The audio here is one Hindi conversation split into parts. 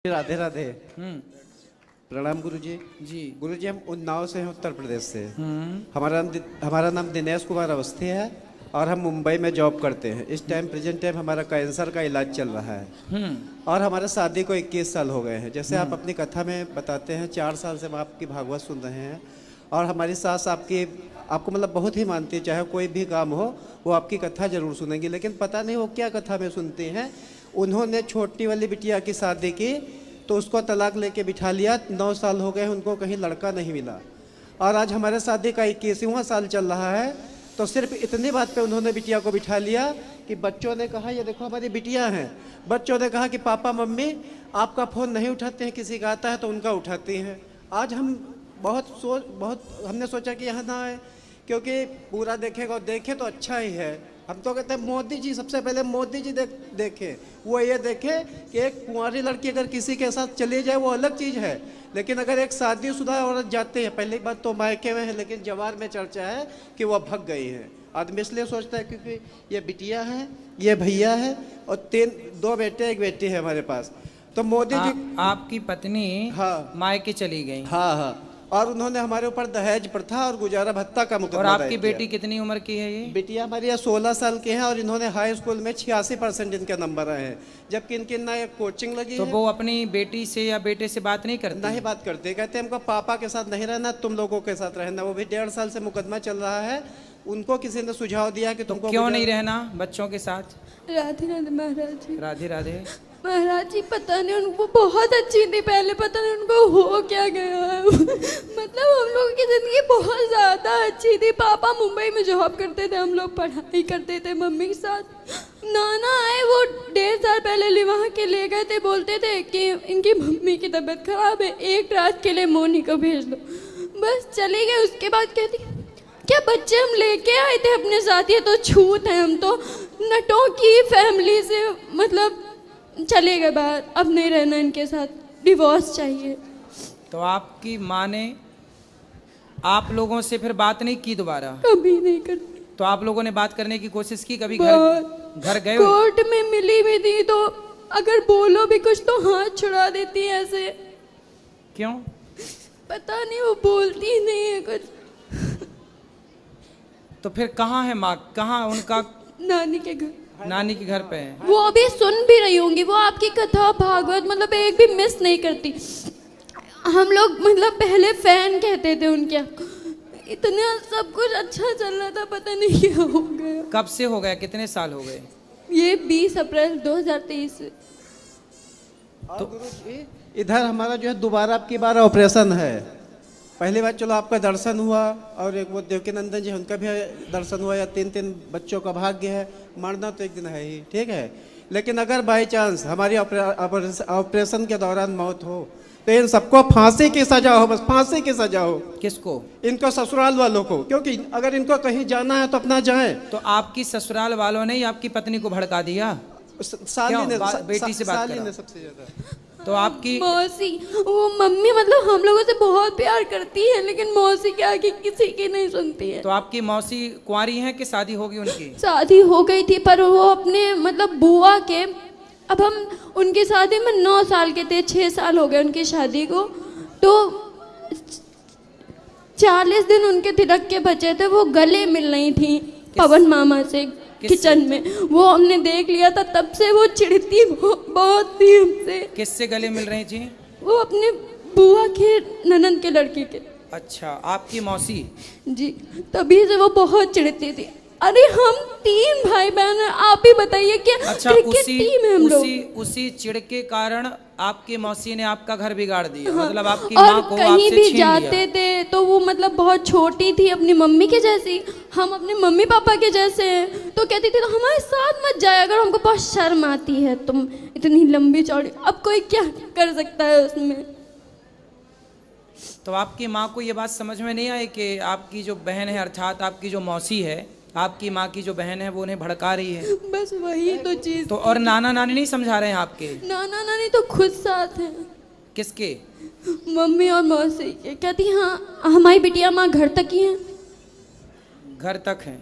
राधे राधे। प्रणाम गुरुजी। जी गुरुजी, हम उन्नाव से हैं, उत्तर प्रदेश से। हमारा नाम दिनेश कुमार अवस्थी है और हम मुंबई में जॉब करते हैं। इस टाइम प्रेजेंट टाइम हमारा कैंसर का इलाज चल रहा है और हमारे शादी को 21 साल हो गए हैं। जैसे आप अपनी कथा में बताते हैं, 4 साल से हम आपकी भागवत सुन रहे हैं और हमारी सास आपको मतलब बहुत ही मानती है। चाहे कोई भी काम हो वो आपकी कथा जरूर सुनेंगी, लेकिन पता नहीं वो क्या कथा में सुनती हैं। उन्होंने छोटी वाली बिटिया की शादी की तो उसको तलाक लेके बिठा लिया। 9 साल हो गए, उनको कहीं लड़का नहीं मिला और आज हमारे शादी का 21वां साल चल रहा है। तो सिर्फ इतनी बात पे उन्होंने बिटिया को बिठा लिया कि बच्चों ने कहा, ये देखो हमारी बिटिया हैं, बच्चों ने कहा कि पापा मम्मी आपका फ़ोन नहीं उठाते हैं, किसी का आता है तो उनका उठाती हैं। आज हम बहुत हमने सोचा कि यहाँ ना आए, क्योंकि पूरा देखेगा और देखे तो अच्छा ही है। हम तो कहते हैं मोदी जी, सबसे पहले मोदी जी देखे, वो ये देखे कि एक कुंवारी लड़की अगर किसी के साथ चली जाए वो अलग चीज़ है, लेकिन अगर एक शादीशुदा औरत जाती है, पहली बात तो मायके में है, लेकिन जवार में चर्चा है कि वह भग गई है। आदमी इसलिए सोचता है क्योंकि ये बिटिया है, ये भैया है और 2 बेटे 1 बेटी है हमारे पास। तो मोदी जी आपकी पत्नी हाँ मायके चली गई। हाँ, और उन्होंने हमारे ऊपर दहेज प्रथा और गुजारा भत्ता का मुकदमा। और आपकी बेटी कितनी उम्र की है? ये बिटिया हमारी 16 साल की है और इन्होंने हाई स्कूल में 86% इनके नंबर आए हैं, जबकि इनकी ना एक कोचिंग लगी तो है। वो अपनी बेटी से या बेटे से बात नहीं करती? नहीं बात करते, कहते हैं हमको पापा के साथ नहीं रहना, तुम लोगों के साथ रहना। वो भी 1.5 साल से मुकदमा चल रहा है। उनको किसी ने सुझाव दिया कि तुमको क्यों नहीं रहना बच्चों के साथ? राधे राधे महाराज जी। राधे राधे महाराज जी, पता नहीं उनको बहुत अच्छी थी पहले, पता नहीं उनको हो क्या गया है। मतलब हम लोगों की ज़िंदगी बहुत ज़्यादा अच्छी थी। पापा मुंबई में जॉब करते थे, हम लोग पढ़ाई करते थे मम्मी के साथ। नाना आए, वो 1.5 साल पहले वहाँ के ले गए थे, बोलते थे कि इनकी मम्मी की तबीयत खराब है, 1 रात के लिए मोनी को भेज दो। बस चले गए। उसके बाद कहती क्या बच्चे हम लेके आए थे अपने साथ, ये तो छूत है, हम तो नटों की फैमिली से मतलब चले गए बाहर, अब नहीं रहना इनके साथ, डिवोर्स चाहिए। तो आपकी माँ ने आप लोगों से फिर बात नहीं की दोबारा? कभी नहीं करती। तो आप लोगों ने बात करने की कोशिश की कभी? घर गए? कोर्ट में मिली भी थी तो अगर बोलो भी कुछ तो हाथ छुड़ा देती है ऐसे। क्यों? पता नहीं, वो बोलती नहीं है कुछ। तो फिर कहाँ है माँ? कहाँ उनका? नानी के घर। नानी के घर पे है। वो अभी सुन भी रही होंगी, वो आपकी कथा भागवत मतलब एक भी मिस नहीं करती। हम लोग मतलब पहले फैन कहते थे उनके। इतना सब कुछ अच्छा चल रहा था, पता नहीं क्या हो गया। कब से हो गया? कितने साल हो गए? ये 20 अप्रैल 2023 से। तो गुरुजी, इधर हमारा जो है दोबारा आपकी बार ऑपरेशन है। पहली बार चलो आपका दर्शन हुआ और एक वो देवकी नंदन जी, उनका भी दर्शन हुआ, या 3 बच्चों का भाग्य है। मरना तो एक दिन है ही, ठीक है, लेकिन अगर बाई चांस हमारी ऑपरेशन के दौरान मौत हो तो इन सबको फांसी की सजा हो, बस फांसी की सजा हो। किसको? इनको ससुराल वालों को, क्योंकि अगर इनको कहीं जाना है तो अपना जाए। तो आपकी ससुराल वालों ने आपकी पत्नी को भड़का दिया? साली ने बेटी से बात साली करा? ने सबसे ज्यादा। तो आपकी मौसी, वो मम्मी मतलब हम लोगों से बहुत प्यार करती है, लेकिन मौसी के आगे किसी की नहीं सुनती है। तो आपकी मौसी कुंवारी हैं कि शादी होगी उनकी? शादी हो गई थी, पर वो अपने मतलब बुआ के, अब हम उनकी शादी में 9 साल के थे, 6 साल हो गए उनकी शादी को। तो 40 दिन उनके तिलक के बचे थे, वो गले मिल रही थी पवन मामा से किचन में। वो हमने देख लिया था, तब से वो चिढ़ती बहुत थी हमसे। किससे गले मिल रही थी? वो अपने बुआ के ननद के लड़के के। अच्छा, आपकी मौसी? जी, तभी से वो बहुत चिढ़ती थी। अरे हम 3 भाई बहन हैं, आप ही बताइए कि अच्छा, क्रिकेट टीम है हम लोग। उसी चिढ़ के कारण आपकी मौसी ने आपका घर बिगाड़ दिया। हाँ, मतलब आपकी और माँ को कहीं आपसे भी छीन जाते लिया। थे तो वो मतलब बहुत छोटी थी, अपनी मम्मी के जैसी, हम अपने मम्मी पापा के जैसे हैं, तो कहती थी तो हमारे साथ मत जाए, अगर हमको बहुत शर्म आती है, तुम इतनी लंबी चौड़ी। अब कोई क्या कर सकता है उसमें। तो आपकी माँ को ये बात समझ में नहीं आई कि आपकी जो बहन है, अर्थात आपकी जो मौसी है, आपकी माँ की जो बहन है, वो उन्हें भड़का रही है? बस वही तो चीज। तो और नाना नानी नहीं समझा रहे हैं आपके? नाना नानी तो खुद साथ हैं। किसके? मम्मी और मौसी के। कहती हाँ हमारी बिटिया माँ घर तक ही है। घर तक है?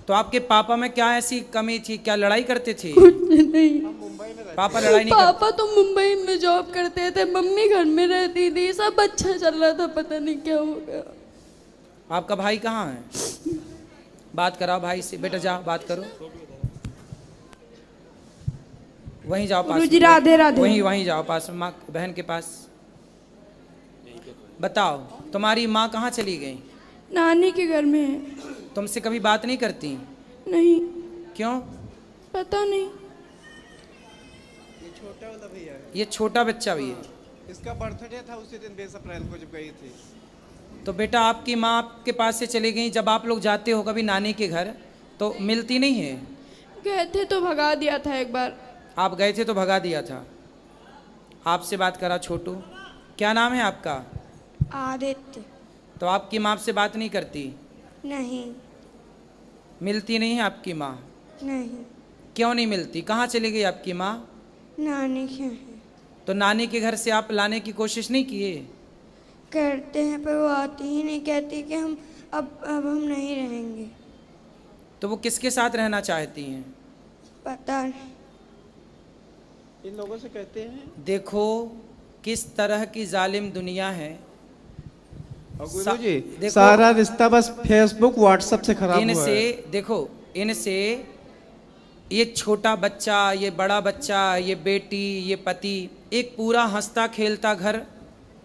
तो आपके पापा में क्या ऐसी कमी थी? क्या लड़ाई करते थे? कुछ नहीं। हम मुंबई पापा लड़ाई नहीं करते? पापा तो मुंबई में जॉब करते थे, मम्मी घर में रहती थी, सब अच्छा चल रहा था, पता नहीं क्या हो गया। आपका भाई कहाँ है? बात कराओ भाई से। बेटा जाओ बात करो, वहीं जाओ पास गुरुजी में। राधे राधे। वहीं जाओ पास में, माँ बहन के पास। बताओ तुम्हारी माँ कहाँ चली गई? नानी के घर में है। तुमसे कभी बात नहीं करती? नहीं, क्यों? पता नहीं। ये छोटा वाला भैया है, ये छोटा बच्चा भी है। इसका बर्थडे था उसी दिन 20 अप्रैल को जब गई थी। तो बेटा आपकी माँ आपके पास से चली गई, जब आप लोग जाते हो कभी नानी के घर तो मिलती नहीं है? गए थे तो भगा दिया था एक बार। आप गए थे तो भगा दिया था। आपसे बात करा छोटू। क्या नाम है आपका? आदित्य। तो आपकी माँ आपसे बात नहीं करती? नहीं। मिलती नहीं है आपकी माँ? नहीं। क्यों नहीं मिलती? कहाँ चली गई आपकी माँ? नानी के है। तो नानी के घर से आप लाने की कोशिश नहीं किए? करते हैं पर वो आती ही नहीं, कहती कि हम अब हम नहीं रहेंगे। तो वो किसके साथ रहना चाहती हैं? पता नहीं। इन लोगों से कहते हैं। देखो किस तरह की जालिम दुनिया है। और गुरुजी देखो, सारा रिश्ता बस फेसबुक व्हाट्सएप से खराब हुआ इनसे है। देखो, इनसे ये छोटा बच्चा, ये बड़ा बच्चा, ये बेटी, ये पति, एक पूरा हंसता खेलता घर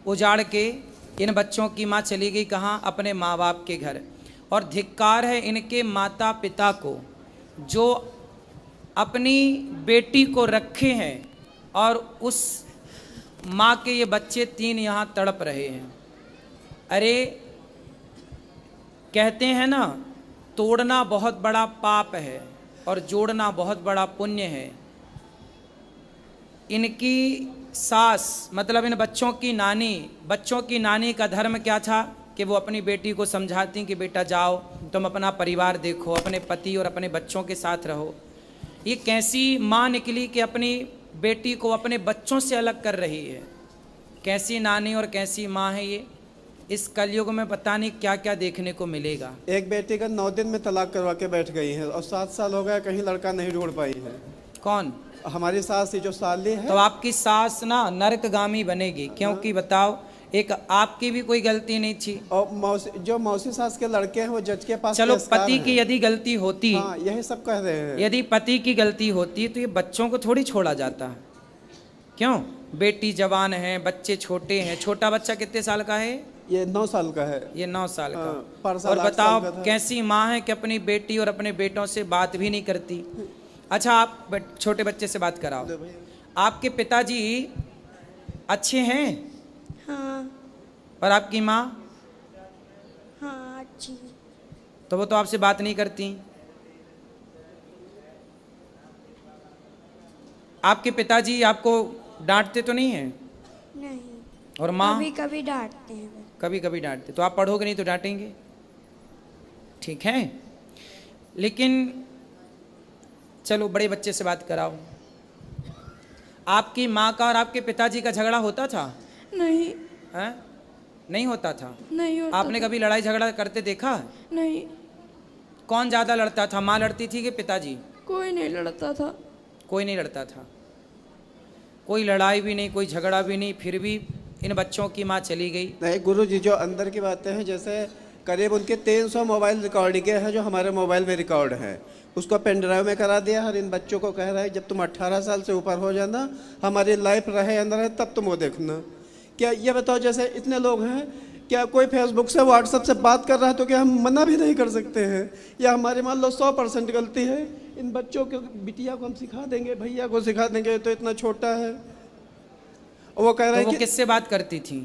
उजाड़ के इन बच्चों की माँ चली गई कहाँ? अपने माँ बाप के घर। और धिक्कार है इनके माता पिता को जो अपनी बेटी को रखे हैं और उस माँ के ये बच्चे 3 यहाँ तड़प रहे हैं। अरे कहते हैं ना, तोड़ना बहुत बड़ा पाप है और जोड़ना बहुत बड़ा पुण्य है। इनकी सास मतलब इन बच्चों की नानी का धर्म क्या था कि वो अपनी बेटी को समझाती कि बेटा जाओ, तुम अपना परिवार देखो, अपने पति और अपने बच्चों के साथ रहो। ये कैसी माँ निकली कि अपनी बेटी को अपने बच्चों से अलग कर रही है? कैसी नानी और कैसी माँ है ये? इस कलयुग में पता नहीं क्या क्या देखने को मिलेगा। एक बेटी का 9 दिन में तलाक करवा के बैठ गई है और 7 साल हो गया कहीं लड़का नहीं ढूंढ पाई है। कौन? हमारी सास ही जो साली है। तो आपकी सास ना नरकगामी बनेगी, क्योंकि बताओ एक आपकी भी कोई गलती नहीं थी। और मौसी सास के लड़के हैं वो जज के पास चलो पेशकार पति हैं। की यदि गलती होती, हाँ, यही सब कह रहे हैं। यदि पति की गलती होती तो ये बच्चों को थोड़ी छोड़ा जाता है। क्यों? बेटी जवान है, बच्चे छोटे हैं। छोटा बच्चा कितने साल का है? ये 9 साल का है। ये 9 साल का। परसा और 8 बताओ साल का था। कैसी माँ है कि अपनी बेटी और अपने बेटों से बात भी नहीं करती। अच्छा आप छोटे बच्चे से बात कराओ। आपके पिताजी अच्छे हैं? हाँ। और आपकी माँ? हाँ अच्छी। तो वो तो आपसे बात नहीं करती। आपके पिताजी आपको डांटते तो नहीं है? नहीं। और माँ? कभी कभी डांटते हैं। कभी कभी डांटते। तो आप पढ़ोगे नहीं तो डांटेंगे, ठीक है। लेकिन चलो बड़े बच्चे से बात कराओ। आपकी माँ का और आपके पिताजी का झगड़ा होता था? नहीं। हैं? नहीं होता था? नहीं होता आपने था। कभी लड़ाई झगड़ा करते देखा? नहीं। कौन ज़्यादा लड़ता था, माँ लड़ती थी कि पिताजी? कोई नहीं लड़ता था। कोई नहीं लड़ता था। कोई लड़ाई भी नहीं, कोई झगड़ा भी नहीं, फिर भी इन बच्चों की माँ चली गई। नहीं गुरुजी, जो अंदर की बातें हैं, जैसे करीब उनके 300 मोबाइल रिकॉर्डिंगें हैं जो हमारे मोबाइल में रिकॉर्ड हैं, उसको पेन ड्राइव में करा दिया। हर इन बच्चों को कह रहा है जब तुम 18 साल से ऊपर हो जाना, हमारी लाइफ रहे अंदर है, तब तुम वो देखना। क्या ये बताओ, जैसे इतने लोग हैं, क्या कोई फेसबुक से व्हाट्सएप से बात कर रहा है तो क्या हम मना भी नहीं कर सकते हैं? या हमारी मान लो 100% गलती है, इन बच्चों को, बिटिया को हम सिखा देंगे, भैया को सिखा देंगे, तो इतना छोटा है। और वो कह रहा है वो कि किससे बात करती थी?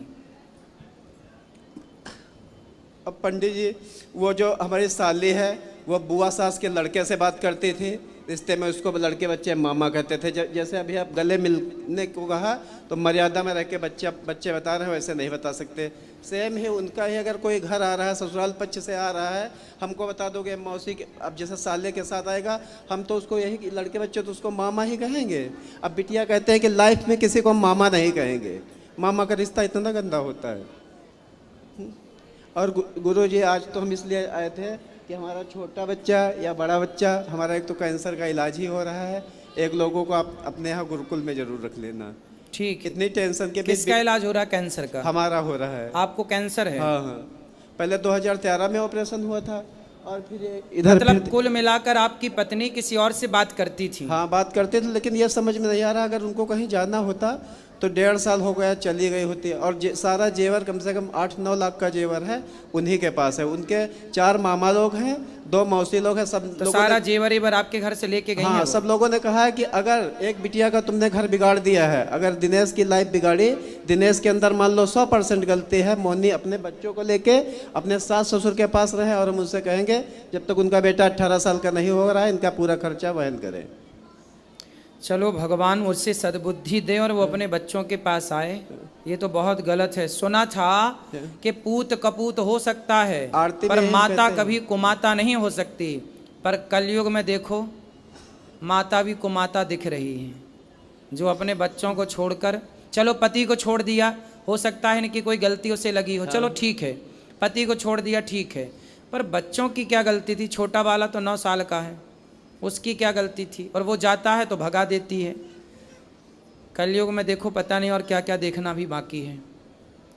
अब पंडित जी, वो जो हमारी साली है वो बुआ सास के लड़के से बात करती थी। रिश्ते में उसको लड़के बच्चे मामा कहते थे। जैसे अभी आप गले मिलने को कहा तो मर्यादा में रह के बच्चे बता रहे हैं, वैसे नहीं बता सकते। सेम ही उनका ही, अगर कोई घर आ रहा है, ससुराल पक्ष से आ रहा है, हमको बता दोगे मौसी के, अब जैसे साले के साथ आएगा, हम तो उसको यही, लड़के बच्चे तो उसको मामा ही कहेंगे। अब बिटिया कहते हैं कि लाइफ में किसी को मामा नहीं कहेंगे। मामा का रिश्ता इतना गंदा होता है। और गुरुजी, आज तो हम इसलिए आए थे कि हमारा छोटा बच्चा या बड़ा बच्चा, हमारा एक तो कैंसर का इलाज ही हो रहा है, एक लोगों को आप अपने यहाँ गुरुकुल में जरूर रख लेना। ठीक है। कितनी टेंशन के बीच किसका इलाज हो रहा है कैंसर का? हमारा हो रहा है। आपको कैंसर है? हाँ हाँ, पहले 2013 में ऑपरेशन हुआ था और फिर ये इधर मतलब कुल मिलाकर आपकी पत्नी किसी और से बात करती थी? हाँ बात करते थे, लेकिन ये समझ में नहीं आ रहा, अगर उनको कहीं जाना होता तो 1.5 साल हो गया चली गई होती। और सारा जेवर कम से कम 8-9 लाख का जेवर है उन्हीं के पास है। उनके 4 मामा लोग हैं, 2 मौसी लोग हैं, सब तो सारा जेवर एवर आपके घर से लेके गई हाँ हैं सब लोगों ने कहा है कि अगर एक बिटिया का तुमने घर बिगाड़ दिया है, अगर दिनेश की लाइफ बिगाड़ी, दिनेश के अंदर मान लो 100% गलती है, मोनी अपने बच्चों को लेके अपने सास ससुर के पास रहे और हम उनसे कहेंगे जब तक उनका बेटा 18 साल का नहीं हो रहा है इनका पूरा खर्चा वहन करें। चलो भगवान उससे सद्बुद्धि दे और वो अपने बच्चों के पास आए। ये तो बहुत गलत है। सुना था कि पूत कपूत हो सकता है आरती पर में माता कहते कभी कुमाता नहीं हो सकती। पर कलयुग में देखो माता भी कुमाता दिख रही है, जो अपने बच्चों को छोड़कर, चलो पति को छोड़ दिया, हो सकता है इनकी कोई गलती उसे लगी हो, चलो ठीक है, पति को छोड़ दिया ठीक है, पर बच्चों की क्या गलती थी? छोटा वाला तो 9 साल का है, उसकी क्या गलती थी? और वो जाता है तो भगा देती है। कलयुग में देखो पता नहीं और क्या क्या देखना भी बाकी है।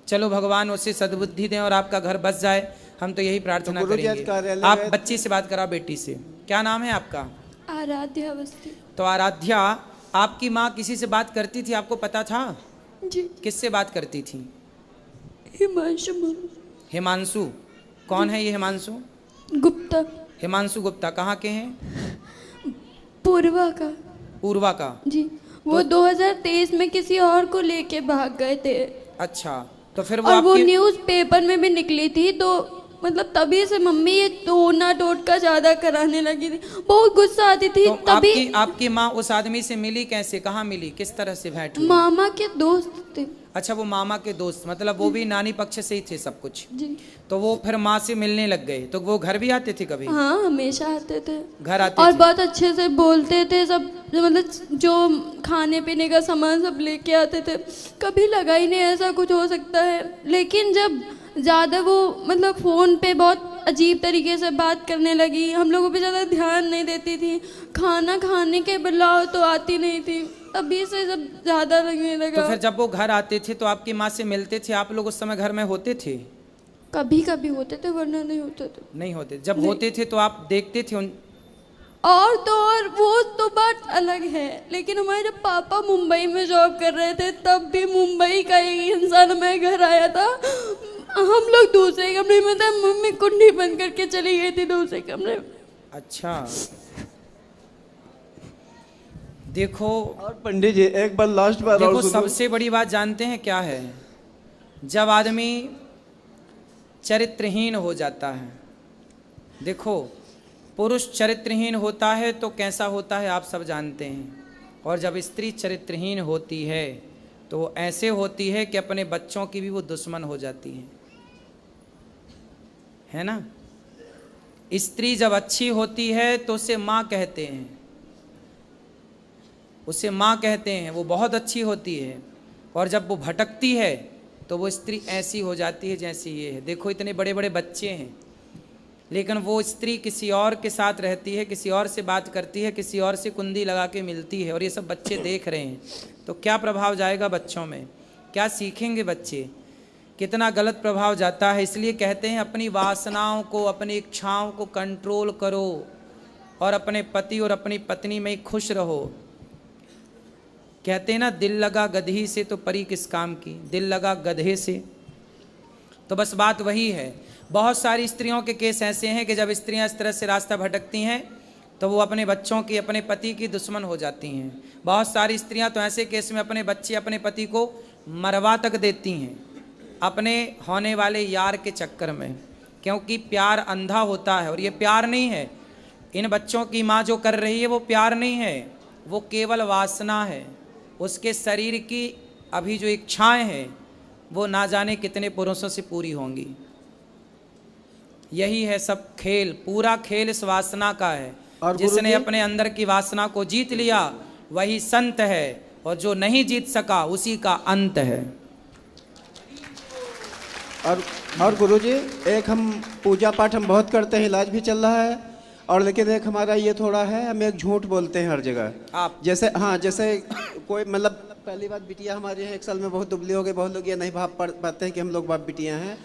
चलो भगवान उससे सद्बुद्धि दें और आपका घर बस जाए, हम तो यही प्रार्थना करेंगे। आप बच्ची से बात करा, बेटी से। क्या नाम है आपका? आराध्या अवस्थी। तो आराध्या, आपकी माँ किसी से बात करती थी, आपको पता था? जी। किससे बात करती थी? हिमांशु हिमांशु। कौन है ये हिमांशु? गुप्ता। हिमांशु गुप्ता कहाँ के हैं? पूर्वा का। पूर्वा का जी, वो 2023 में किसी और को लेके भाग गए थे। अच्छा, तो फिर और वो आपकी... न्यूज़ पेपर में भी निकली थी, तो मतलब तभी से मम्मी ये टोना टोटका ज्यादा कराने लगी थी, बहुत गुस्सा आती थी। तो तभी आपकी माँ उस आदमी से मिली कैसे, कहाँ मिली, किस तरह से भेंट हुई? मामा के दोस्त थे। अच्छा, वो मामा के दोस्त, मतलब वो भी नानी पक्ष से ही थे सब कुछ। जी। तो वो फिर माँ से मिलने लग गए, तो वो घर भी आते थे कभी? हाँ, हमेशा आते थे, घर आते और थे। बहुत अच्छे से बोलते थे सब, मतलब जो खाने पीने का सामान सब लेके आते थे। कभी लगा ही नहीं ऐसा कुछ हो सकता है। लेकिन जब ज़्यादा वो मतलब फ़ोन पे बहुत अजीब तरीके से बात करने लगी, हम लोगों पे ज़्यादा ध्यान नहीं देती थी, खाना खाने के बुलाओ तो आती नहीं थी, तभी से सब ज़्यादा लगने लगा। तो फिर जब वो घर आते थे तो आपकी माँ से मिलते थे, आप लोग उस समय घर में होते थे? कभी कभी होते थे, वरना नहीं होते थे। नहीं होते। जब होते थे तो आप देखते थे उन... और तो और वो तो बात अलग है, लेकिन हमारे जब पापा मुंबई में जॉब कर रहे थे तब भी मुंबई का एक इंसान हमारे घर आया था। हम लोग दूसरे कमरे में थे, मम्मी कुंडी बंद करके चली गई थी दूसरे कमरे में। अच्छा, देखो। और पंडित जी एक बार लास्ट बार देखो, सबसे बड़ी बात जानते हैं क्या है? जब आदमी चरित्रहीन हो जाता है, देखो पुरुष चरित्रहीन होता है तो कैसा होता है आप सब जानते हैं, और जब स्त्री चरित्रहीन होती है तो ऐसे होती है कि अपने बच्चों की भी वो दुश्मन हो जाती है ना? स्त्री जब अच्छी होती है तो उसे माँ कहते हैं, उसे माँ कहते हैं, वो बहुत अच्छी होती है। और जब वो भटकती है तो वो स्त्री ऐसी हो जाती है जैसी ये है। देखो इतने बड़े बड़े बच्चे हैं, लेकिन वो स्त्री किसी और के साथ रहती है, किसी और से बात करती है, किसी और से कुंडी लगा के मिलती है, और ये सब बच्चे देख रहे हैं। तो क्या प्रभाव जाएगा बच्चों में? क्या सीखेंगे बच्चे? कितना गलत प्रभाव जाता है। इसलिए कहते हैं अपनी वासनाओं को, अपनी इच्छाओं को कंट्रोल करो और अपने पति और अपनी पत्नी में खुश रहो। कहते हैं ना, दिल लगा गधी से तो परी किस काम की, दिल लगा गधे से। तो बस बात वही है। बहुत सारी स्त्रियों के केस ऐसे हैं कि जब स्त्रियां इस तरह से रास्ता भटकती हैं तो वो अपने बच्चों की, अपने पति की दुश्मन हो जाती हैं। बहुत सारी स्त्रियां तो ऐसे केस में अपने बच्चे, अपने पति को मरवा तक देती हैं अपने होने वाले यार के चक्कर में, क्योंकि प्यार अंधा होता है। और ये प्यार नहीं है, इन बच्चों की माँ जो कर रही है वो प्यार नहीं है, वो केवल वासना है। उसके शरीर की अभी जो इच्छाएं हैं वो ना जाने कितने पुरुषों से पूरी होंगी। यही है सब खेल, पूरा खेल इस वासना का है। और जिसने अपने अंदर की वासना को जीत लिया वही संत है, और जो नहीं जीत सका उसी का अंत है। और गुरुजी, एक हम पूजा पाठ हम बहुत करते हैं, इलाज भी चल रहा है, और लेकिन एक हमारा ये थोड़ा है, हम एक झूठ बोलते हैं हर जगह। आप जैसे हाँ, जैसे कोई मतलब पहली बात बिटिया हमारी है 1 साल में बहुत दुबली हो गई, बहुत लोग ये नहीं भाप पाते हैं कि हम लोग बाप बिटियाँ हैं।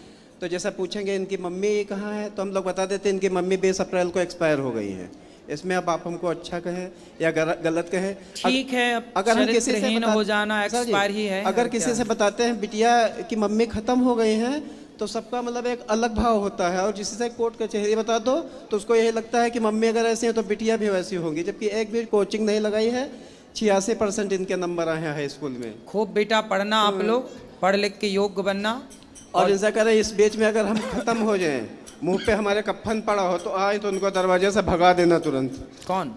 तो जैसा पूछेंगे इनकी मम्मी कहाँ है, तो हम लोग बता देते हैं इनकी मम्मी 20 अप्रैल को एक्सपायर हो गई हैं। इसमें अब आप हमको अच्छा कहें या गलत कहें, ठीक है, अगर हम किसी से चरित्रहीन हो जाना सर जी, एक्सपायर ही है। अगर और किसी क्या? से बताते हैं बिटिया की मम्मी खत्म हो गई हैं, तो सबका मतलब एक अलग भाव होता है। और जिसी से कोर्ट कचहरी बता दो तो उसको यही लगता है कि मम्मी अगर ऐसी है तो बिटिया भी वैसी होंगी, जबकि एक भी कोचिंग नहीं लगाई है। 86% इनके नंबर आए हैं हाई स्कूल में। खूब बेटा पढ़ना, आप लोग पढ़ लिख के योग्य बनना। और इनसे करें इस बीच में अगर हम खत्म हो जाएं, मुंह पे हमारे कफन पड़ा हो, तो आए तो उनको दरवाजे से भगा देना तुरंत। कौन?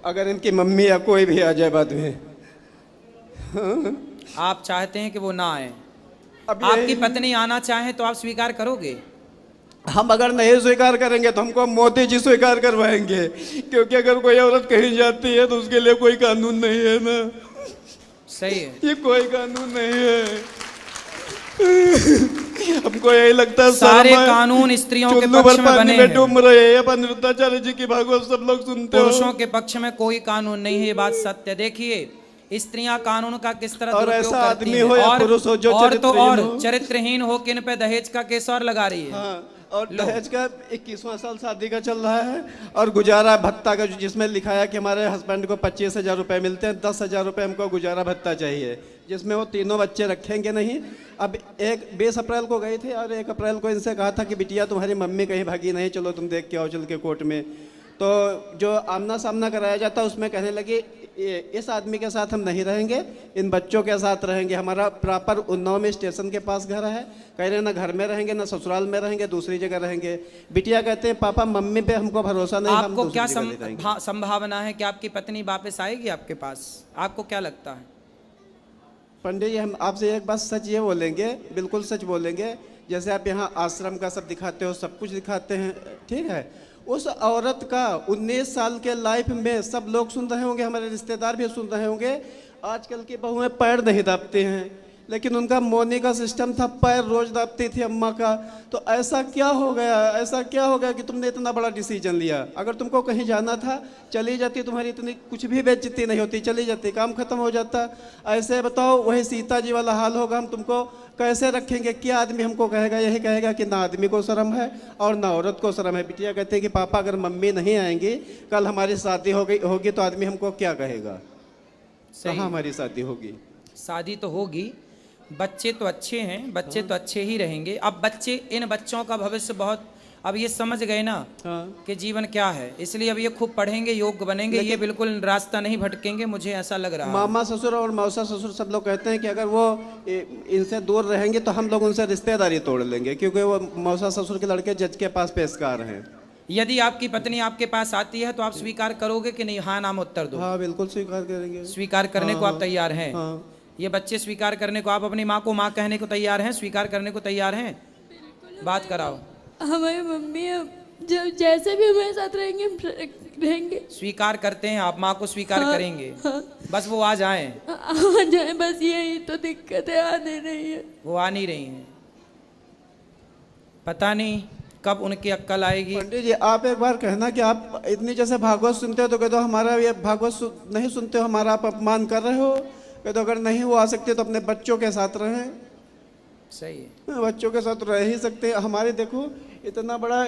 अगर इनकी मम्मी या कोई भी आ जाए बाद में। आप चाहते हैं कि वो ना आए? अब आपकी पत्नी आना चाहे तो आप स्वीकार करोगे? हम अगर नहीं स्वीकार करेंगे तो हमको मोदी जी स्वीकार करवाएंगे, क्योंकि अगर कोई औरत कहीं जाती है तो उसके लिए कोई कानून नहीं है ना। सही है, ये कोई कानून नहीं है। हमको यही लगता है सारे कानून स्त्रियों के पक्ष में बने हैं। डूब रहे हैं। अपन अनिरुद्धाचार्य जी की भागवत सब लोग सुनते हो। पुरुषों के पक्ष में कोई कानून नहीं है, ये बात सत्य। देखिए स्त्रियां कानून का किस तरह और दुरुपयोग ऐसा करती आदमी हैं। हो या पुरुष हो जो और तो और चरित्रहीन हो। चरित्रहीन हो किन पे दहेज का केस और लगा रही है। हाँ, और दहेज का 21वां साल शादी का चल रहा है। और गुजारा भत्ता का जिसमें लिखा है कि हमारे हस्बैंड को 25,000 रुपये मिलते हैं, 10,000 रुपये हमको गुजारा भत्ता चाहिए, जिसमें वो तीनों बच्चे रखेंगे नहीं। अब एक 20 अप्रैल को गए थे और 1 अप्रैल को इनसे कहा था कि बिटिया तुम्हारी मम्मी कहीं भागी नहीं, चलो तुम देख के आओ चल के कोर्ट में। तो जो आमना सामना कराया जाता उसमें कहने लगी इस आदमी के साथ हम नहीं रहेंगे, इन बच्चों के साथ रहेंगे। हमारा प्रॉपर उन्नाव में स्टेशन के पास घर है। कह रहे ना घर में रहेंगे ना ससुराल में रहेंगे, दूसरी जगह रहेंगे। बिटिया कहते हैं पापा मम्मी पे हमको भरोसा नहीं, हम आपको क्या दूसरी जगह रहेंगे। संभावना है कि आपकी पत्नी वापस आएगी आपके पास? आपको क्या लगता है? पंडित जी हम आपसे एक बात सच ये बोलेंगे, बिल्कुल सच बोलेंगे। जैसे आप यहाँ आश्रम का सब दिखाते हो, सब कुछ दिखाते हैं, ठीक है। उस औरत का 19 साल के लाइफ में सब लोग सुन रहे होंगे, हमारे रिश्तेदार भी सुन रहे होंगे। आजकल की बहुएं पैर नहीं दाबते हैं, लेकिन उनका मोनी का सिस्टम था, पैर रोज दाबती थी अम्मा का। तो ऐसा क्या हो गया, ऐसा क्या हो गया कि तुमने इतना बड़ा डिसीजन लिया? अगर तुमको कहीं जाना था चली जाती, तुम्हारी इतनी कुछ भी बेइज्जती नहीं होती, चली जाती, काम खत्म हो जाता। ऐसे बताओ वही सीता जी वाला हाल होगा। हम तुमको कैसे रखेंगे? क्या आदमी हमको कहेगा? यही कहेगा कि ना आदमी को शर्म है और ना औरत को शर्म है। बिटिया कहते हैं कि पापा अगर मम्मी नहीं आएंगी, कल हमारी शादी होगी तो आदमी हमको क्या कहेगा? कहाँ हमारी शादी होगी? शादी तो होगी, बच्चे तो अच्छे हैं, बच्चे तो अच्छे ही रहेंगे। अब बच्चे, इन बच्चों का भविष्य बहुत, अब ये समझ गए ना कि जीवन क्या है, इसलिए अब ये खूब पढ़ेंगे, योग्य बनेंगे, ये बिल्कुल रास्ता नहीं भटकेंगे, मुझे ऐसा लग रहा है। मामा ससुर और मौसा ससुर सब लोग कहते हैं कि अगर वो इनसे दूर रहेंगे तो हम लोग उनसे रिश्तेदारी तोड़ लेंगे, क्योंकि वो मौसा ससुर के लड़के जज के पास पेशकार हैं। यदि आपकी पत्नी आपके पास आती है तो आप स्वीकार करोगे कि नहीं? हाँ नाम उत्तर दो। हाँ बिल्कुल स्वीकार करेंगे। स्वीकार करने को आप तैयार हैं? हाँ। ये बच्चे स्वीकार करने को, आप अपनी माँ को माँ कहने को तैयार हैं, स्वीकार करने को तैयार हैं? बात कराओ। हमारी मम्मी जब जैसे भी हमारे साथ रहेंगे स्वीकार करते हैं आप? माँ को स्वीकार करेंगे? हाँ। बस वो आ जाएं। आ जाए, बस यही तो दिक्कत है, आने नहीं है। वो आ नहीं रही हैं, पता नहीं कब उनकी अक्ल आएगी। पंडित जी आप एक बार कहना कि आप इतनी जैसे भागवत सुनते हो तो कह दो हमारा ये भागवत नहीं सुनते हो, हमारा आप अपमान कर रहे हो। कह दो अगर नहीं वो आ सकते तो अपने बच्चों के साथ रहें। सही है, बच्चों के साथ रह ही सकते हैं। हमारे देखो इतना बड़ा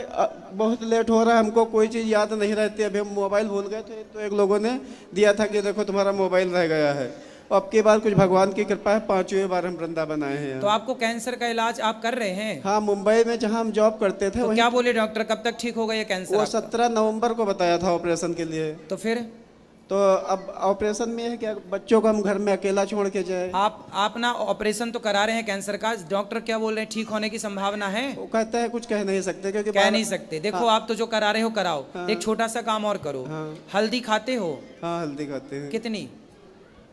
बहुत लेट हो रहा है, हमको कोई चीज़ याद नहीं रहती। अभी हम मोबाइल भूल गए थे तो एक लोगों ने दिया था कि देखो तुम्हारा मोबाइल रह गया है। अब की बार कुछ भगवान की कृपा है, 5वीं बार हम वृंदावन आए हैं। तो आपको कैंसर का इलाज आप कर रहे हैं? हाँ मुंबई में जहाँ हम जॉब करते थे। तो क्या बोले डॉक्टर, कब तक ठीक होगा ये कैंसर? वो 17 नवंबर को बताया था ऑपरेशन के लिए। तो फिर तो अब ऑपरेशन में है क्या बच्चों को हम घर में अकेला छोड़ के जाए? आप ना ऑपरेशन तो करा रहे हैं कैंसर का, डॉक्टर क्या बोल रहे हैं, ठीक होने की संभावना है? वो कहता है कुछ कह नहीं सकते, क्योंकि कह नहीं सकते। देखो आप तो जो करा रहे हो कराओ। एक छोटा सा काम और करो। हल्दी खाते हो? हाँ हल्दी खाते हैं। कितनी?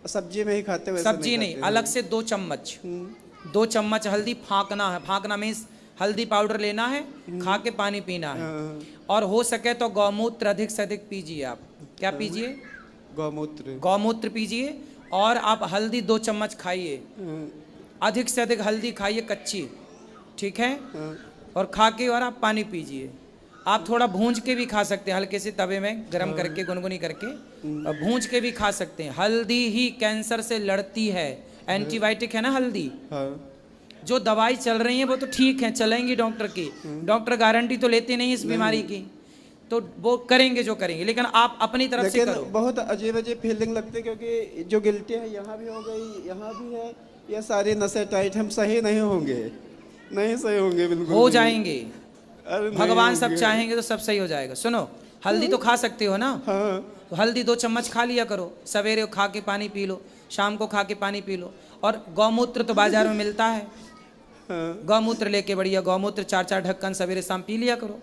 सब्जी में ही खाते हैं। सब्जी नहीं, अलग से 2 चम्मच, 2 चम्मच हल्दी फाँकना है। फाँकना मीन्स हल्दी पाउडर लेना है, खा के पानी पीना है। और हो सके तो गौमूत्र अधिक से अधिक पीजिए। आप क्या पीजिए? गौमूत्र पीजिए। और आप हल्दी 2 चम्मच खाइए, अधिक से अधिक हल्दी खाइए कच्ची, ठीक है? और खा के और आप पानी पीजिए। आप थोड़ा भूंज के भी खा सकते हैं, हल्के से तवे में गरम करके गुनगुनी करके और भूंज के भी खा सकते हैं। हल्दी ही कैंसर से लड़ती है, एंटीबायोटिक है ना हल्दी। हाँ। जो दवाई चल रही है वो तो ठीक है, चलेंगी डॉक्टर की, डॉक्टर गारंटी तो लेते नहीं इस बीमारी की, तो वो करेंगे जो करेंगे, लेकिन आप अपनी तरफ से लेकिन करो। बहुत अजीब अजीब फीलिंग लगती है, क्योंकि जो गिल्टी है यहाँ भी हो गई, यहाँ भी है, ये सारी नसें टाइट, हम सही नहीं होंगे, नहीं सही होंगे, बिल्कुल हो नहीं। जाएंगे, अरे नहीं भगवान सब होंगे। चाहेंगे तो सब सही हो जाएगा। सुनो, हल्दी तो खा सकते हो ना, हाँ। तो हल्दी 2 चम्मच खा लिया करो, सवेरे खा के पानी पी लो, शाम को खा के पानी पी लो। और गौमूत्र तो बाजार में मिलता है, हाँ। गौमूत्र लेके बढ़िया गौमूत्र 4-4 ढक्कन सवेरे शाम पी लिया करो।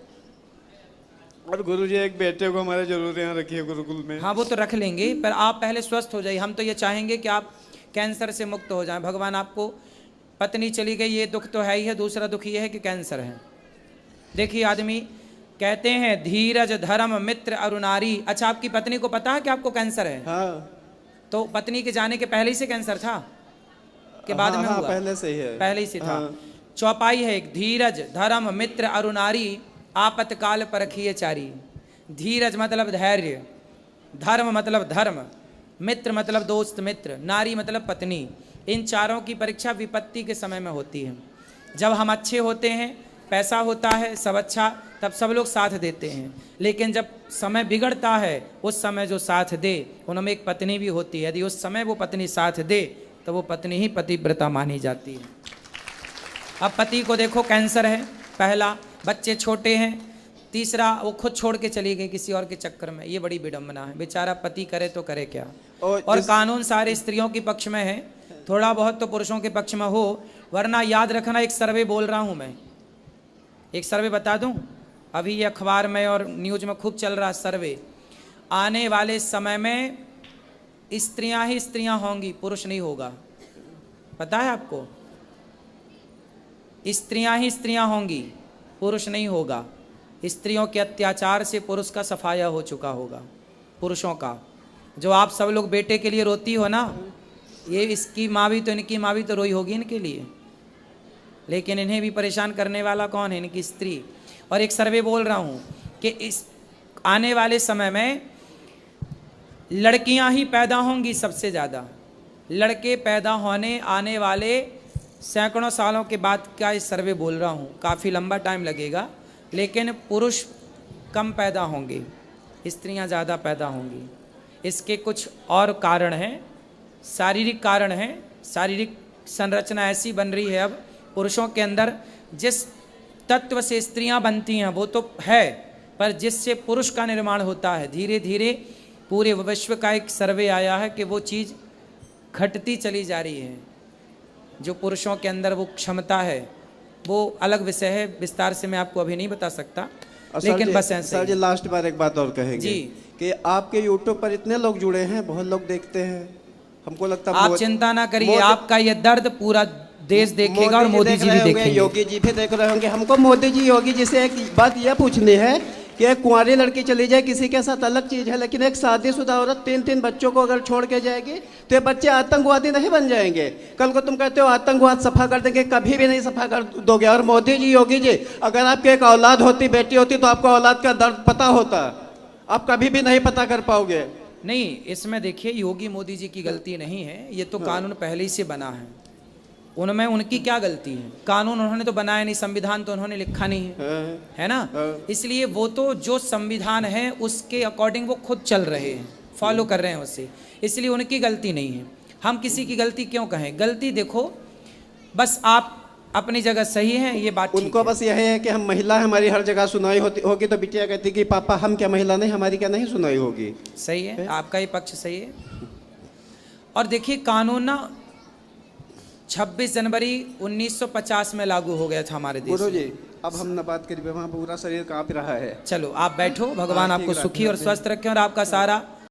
और गुरुजी एक बेटे को हमारे जरूर यहाँ रखिए गुरुकुल में। हाँ वो तो रख लेंगे, पर आप पहले स्वस्थ हो जाइए। हम तो ये चाहेंगे कि आप कैंसर से मुक्त हो जाएं। भगवान आपको, पत्नी चली गई ये दुख तो है ही है, दूसरा दुख ये है कि कैंसर है। देखिए आदमी कहते हैं धीरज धर्म मित्र अरुणारी। अच्छा, आपकी पत्नी को पता है कि आपको कैंसर है? हाँ। तो पत्नी के जाने के पहले ही से कैंसर था कि बाद में हाँ, हुआ? पहले से ही है, पहले ही से था। हाँ। चौपाई है एक, धीरज धर्म मित्र अरुणारी आपतकाल परखिए चारी। धीरज मतलब धैर्य, धर्म मतलब धर्म, मित्र मतलब दोस्त मित्र, नारी मतलब पत्नी। इन चारों की परीक्षा विपत्ति के समय में होती है। जब हम अच्छे होते हैं, पैसा होता है, सब अच्छा, तब सब लोग साथ देते हैं। लेकिन जब समय बिगड़ता है, उस समय जो साथ दे, उनमें एक पत्नी भी होती है। यदि उस समय वो पत्नी साथ दे तो वो पत्नी ही पतिव्रता मानी जाती है। अब पति को देखो कैंसर है, पहला, बच्चे छोटे हैं, तीसरा वो खुद छोड़ के चली गई किसी और के चक्कर में। ये बड़ी विडंबना है। बेचारा पति करे तो करे क्या। और कानून सारे स्त्रियों के पक्ष में है, थोड़ा बहुत तो पुरुषों के पक्ष में हो, वरना याद रखना, एक सर्वे बोल रहा हूँ मैं, एक सर्वे बता दूं, अभी ये अखबार में और न्यूज में खूब चल रहा सर्वे। आने वाले समय में स्त्रियां ही स्त्रियां होंगी, पुरुष नहीं होगा। पता है आपको? स्त्रियां ही स्त्रियां होंगी, पुरुष नहीं होगा। स्त्रियों के अत्याचार से पुरुष का सफाया हो चुका होगा, पुरुषों का। जो आप सब लोग बेटे के लिए रोती हो ना, ये इसकी माँ भी तो, इनकी माँ भी तो रोई होगी इनके लिए, लेकिन इन्हें भी परेशान करने वाला कौन है? इनकी स्त्री। और एक सर्वे बोल रहा हूँ कि इस आने वाले समय में लड़कियां ही पैदा होंगी सबसे ज़्यादा। लड़के पैदा होने आने वाले सैकड़ों सालों के बाद का इस सर्वे बोल रहा हूँ, काफ़ी लंबा टाइम लगेगा, लेकिन पुरुष कम पैदा होंगे, स्त्रियां ज़्यादा पैदा होंगी। इसके कुछ और कारण हैं, शारीरिक कारण हैं। शारीरिक संरचना ऐसी बन रही है अब पुरुषों के अंदर, जिस तत्व से स्त्रियां बनती हैं वो तो है, पर जिससे पुरुष का निर्माण होता है, धीरे धीरे पूरे विश्व का एक सर्वे आया है कि वो चीज़ घटती चली जा रही है। जो पुरुषों के अंदर वो क्षमता है, वो अलग विषय है, विस्तार से मैं आपको अभी नहीं बता सकता, लेकिन बस ऐसे। सर जी लास्ट बार एक बात और कहेंगे जी, कि आपके यूट्यूब पर इतने लोग जुड़े हैं, बहुत लोग देखते हैं, हमको लगता है आप चिंता ना करिए, आपका ये दर्द पूरा देश देखेगा और मोदी जी भी देखेंगे, योगी जी भी देख रहे होंगे। हमको मोदी जी योगी जी से एक बात यह पूछनी है कि एक कुंवारी लड़की चली जाए किसी के साथ अलग चीज है, लेकिन एक शादीशुदा औरत 3-3 बच्चों को अगर छोड़ के जाएगी तो ये बच्चे आतंकवादी नहीं बन जाएंगे? कल को तुम कहते हो आतंकवाद सफा कर देंगे, कभी भी नहीं सफा कर दोगे। और मोदी जी योगी जी, अगर आपकी एक औलाद होती, बेटी होती, तो आपको औलाद का दर्द पता होता, आप कभी भी नहीं पता कर पाओगे। नहीं, इसमें देखिए योगी मोदी जी की गलती नहीं है, ये तो कानून पहले ही से बना है, उनमें उनकी क्या गलती है? कानून उन्होंने तो बनाया नहीं, संविधान तो उन्होंने लिखा नहीं है ना, इसलिए वो तो जो संविधान है उसके अकॉर्डिंग वो खुद चल रहे हैं, फॉलो कर रहे हैं उससे, इसलिए उनकी गलती नहीं है। हम किसी की गलती क्यों कहें? गलती देखो, बस आप अपनी जगह सही है, ये बात उनको बस यह है कि हम महिला, हमारी हर जगह सुनाई होगी, तो बिटिया कहती कि पापा हम क्या महिला नहीं, हमारी क्या नहीं सुनाई होगी। सही है, आपका ही पक्ष सही है। और देखिए कानून ना 26 जनवरी 1950 में लागू हो गया था हमारे देश में। गुरु जी अब हम न बात करिए, वहाँ पूरा शरीर कांप रहा है। चलो आप बैठो, भगवान आपको सुखी और स्वस्थ रखें और आपका सारा